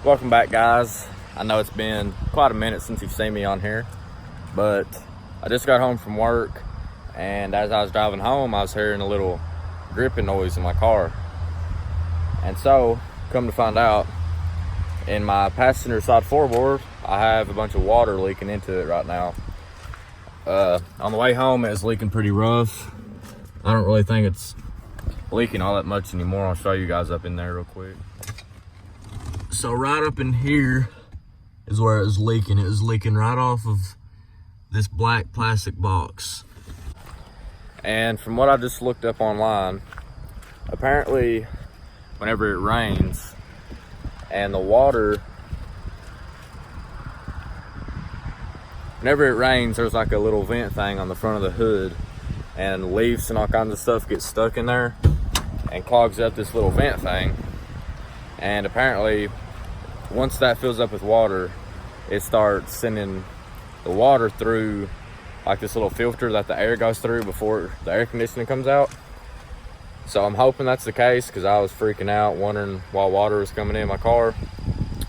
Welcome back, guys. I know it's been quite a minute since you've seen me on here, but I just got home from work, and as I was driving home, I was hearing a little gripping noise in my car. And so, come to find out, in my passenger side floorboard, I have a bunch of water leaking into it right now. On the way home, it's leaking pretty rough. I don't really think it's leaking all that much anymore. I'll show you guys up in there real quick. So right up in here is where it was leaking. It was leaking right off of this black plastic box. And from what I just looked up online, apparently whenever it rains and the water, whenever it rains, there's like a little vent thing on the front of the hood, and leaves and all kinds of stuff get stuck in there and clogs up this little vent thing. And apparently once that fills up with water, it starts sending the water through like this little filter that the air goes through before the air conditioning comes out. So I'm hoping that's the case, because I was freaking out wondering why water was coming in my car,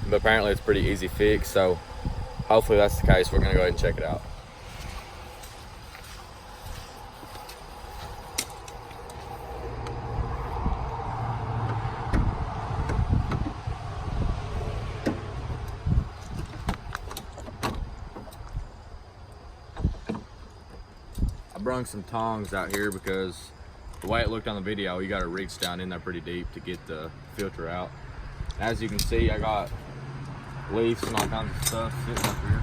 but apparently it's pretty easy fix. So hopefully that's the case. We're gonna go ahead and check it out. I brung some tongs out here because the way it looked on the video, you gotta reach down in there pretty deep to get the filter out. As you can see, I got leaves and all kinds of stuff sitting up here.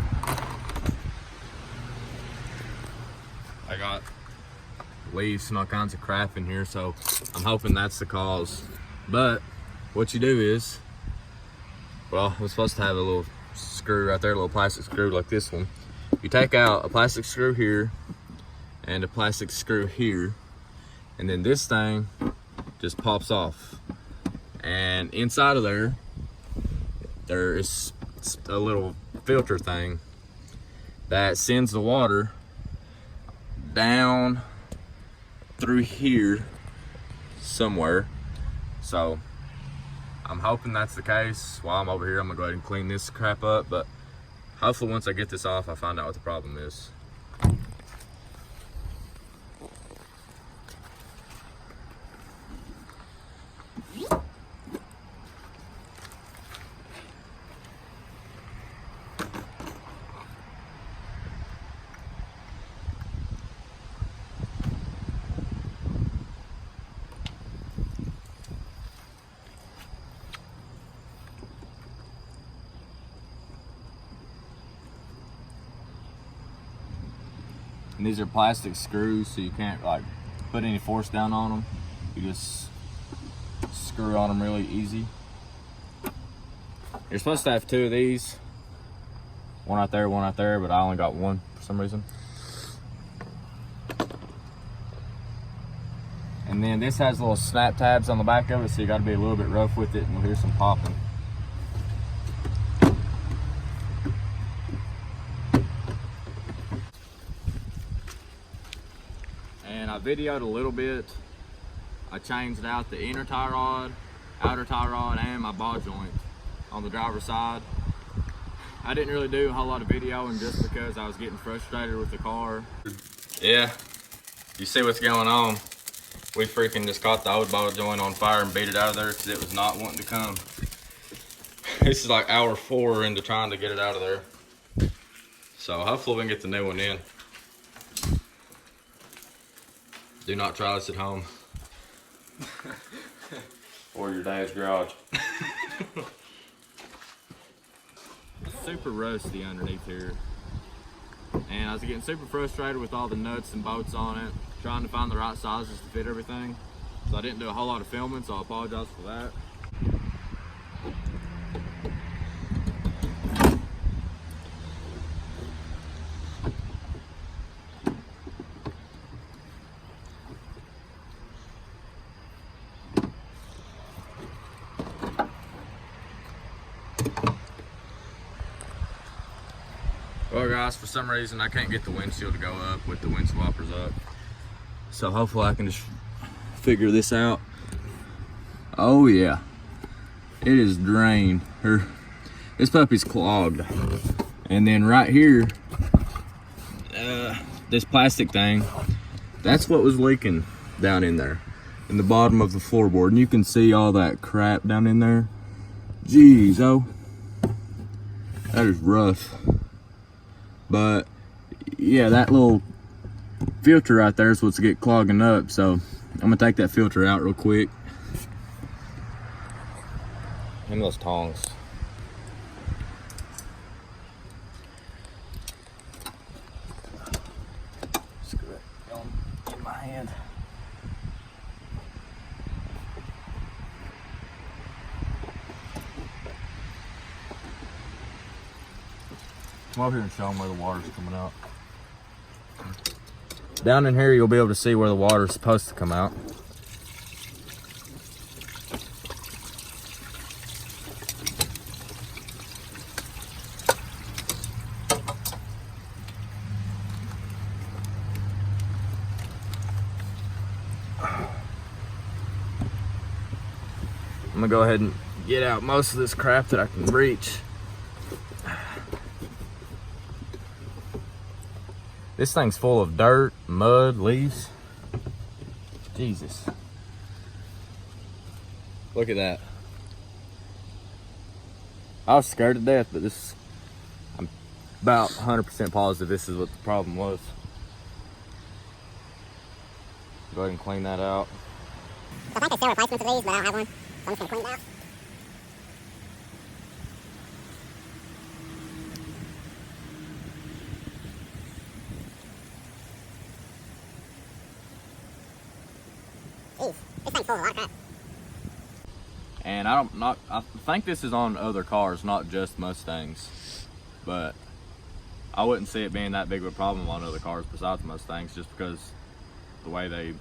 I got leaves and all kinds of crap in here, so I'm hoping that's the cause. But what you do is, well, we're supposed to have a little screw right there, a little plastic screw like this one. You take out a plastic screw here and a plastic screw here, and then this thing just pops off, and inside of there is a little filter thing that sends the water down through here somewhere. So I'm hoping that's the case. While I'm over here, I'm gonna go ahead and clean this crap up, but hopefully once I get this off, I find out what the problem is. And these are plastic screws, so you can't like put any force down on them. You just screw on them really easy. You're supposed to have two of these. One out there, but I only got one for some reason. And then this has little snap tabs on the back of it, so you gotta be a little bit rough with it, and you'll hear some popping. And I videoed a little bit. I changed out the inner tie rod, outer tie rod, and my ball joint on the driver's side. I didn't really do a whole lot of videoing just because I was getting frustrated with the car. Yeah, you see what's going on. We freaking just caught the old ball joint on fire and beat it out of there because it was not wanting to come. This is like hour 4 into trying to get it out of there. So hopefully we can get the new one in. Do not try this at home. Or your dad's garage. It's super rusty underneath here. And I was getting super frustrated with all the nuts and bolts on it, trying to find the right sizes to fit everything. So I didn't do a whole lot of filming, so I apologize for that. Well guys, for some reason I can't get the windshield to go up with the wind swappers up. So hopefully I can just figure this out. Oh yeah. It is drained. This puppy's clogged. And then right here, this plastic thing, that's what was leaking down in there, in the bottom of the floorboard. And you can see all that crap down in there. Jeez, oh, that is rough. But yeah, that little filter right there is what's get clogging up. So I'm gonna take that filter out real quick. And those tongs. Screw it in my hand. Come over here and show them where the water's coming out. Down in here, you'll be able to see where the water's supposed to come out. I'm gonna go ahead and get out most of this crap that I can reach. This thing's full of dirt, mud, leaves. Jesus. Look at that. I was scared to death, but I'm about 100% positive this is what the problem was. Go ahead and clean that out. I think they sell replacements of these, but I don't have one. So I'm just gonna clean it out. Jeez, this thing's full of a lot of crap. And I think this is on other cars, not just Mustangs. But I wouldn't see it being that big of a problem on other cars besides Mustangs, just because the way they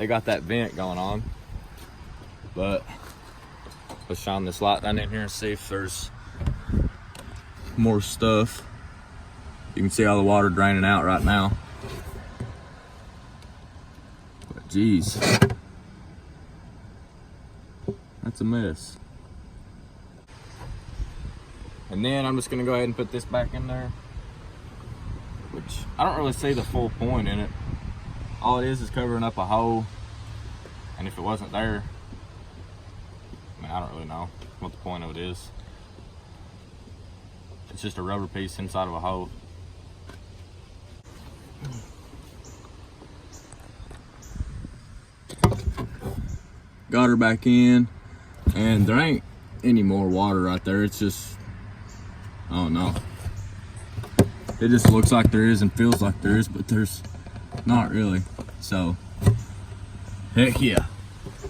got that vent going on. But let's shine this light down in here and see if there's more stuff. You can see all the water draining out right now. But geez, that's a mess. And then I'm just gonna go ahead and put this back in there, which I don't really see the full point in it. All it is covering up a hole, and if it wasn't there, I mean, I don't really know what the point of it is. It's just a rubber piece inside of a hole. Got her back in, and there ain't any more water right there. It's just, I don't know. It just looks like there is and feels like there is, but there's not really. So, heck yeah.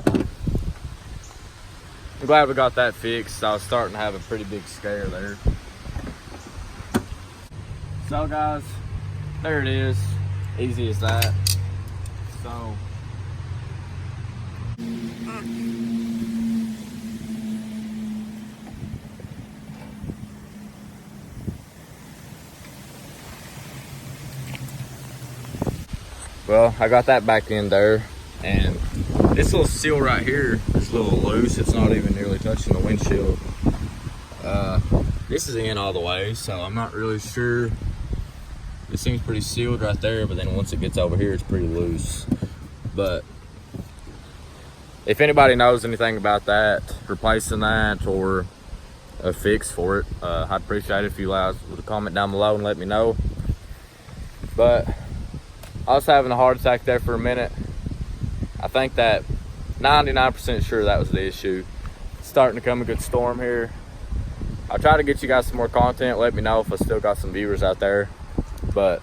I'm glad we got that fixed. I was starting to have a pretty big scare there. So guys, there it is. Easy as that. So, well, I got that back in there, and this little seal right here is a little loose. It's not even nearly touching the windshield. This is in all the way, so I'm not really sure. It seems pretty sealed right there, but then once it gets over here, it's pretty loose. But if anybody knows anything about that, replacing that, or a fix for it, I'd appreciate it if you guys would comment down below and let me know. But I was having a heart attack there for a minute. I think that 99% sure that was the issue. It's starting to come a good storm here. I'll try to get you guys some more content. Let me know if I still got some viewers out there. But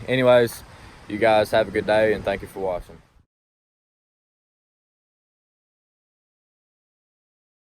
anyways, you guys have a good day, and thank you for watching.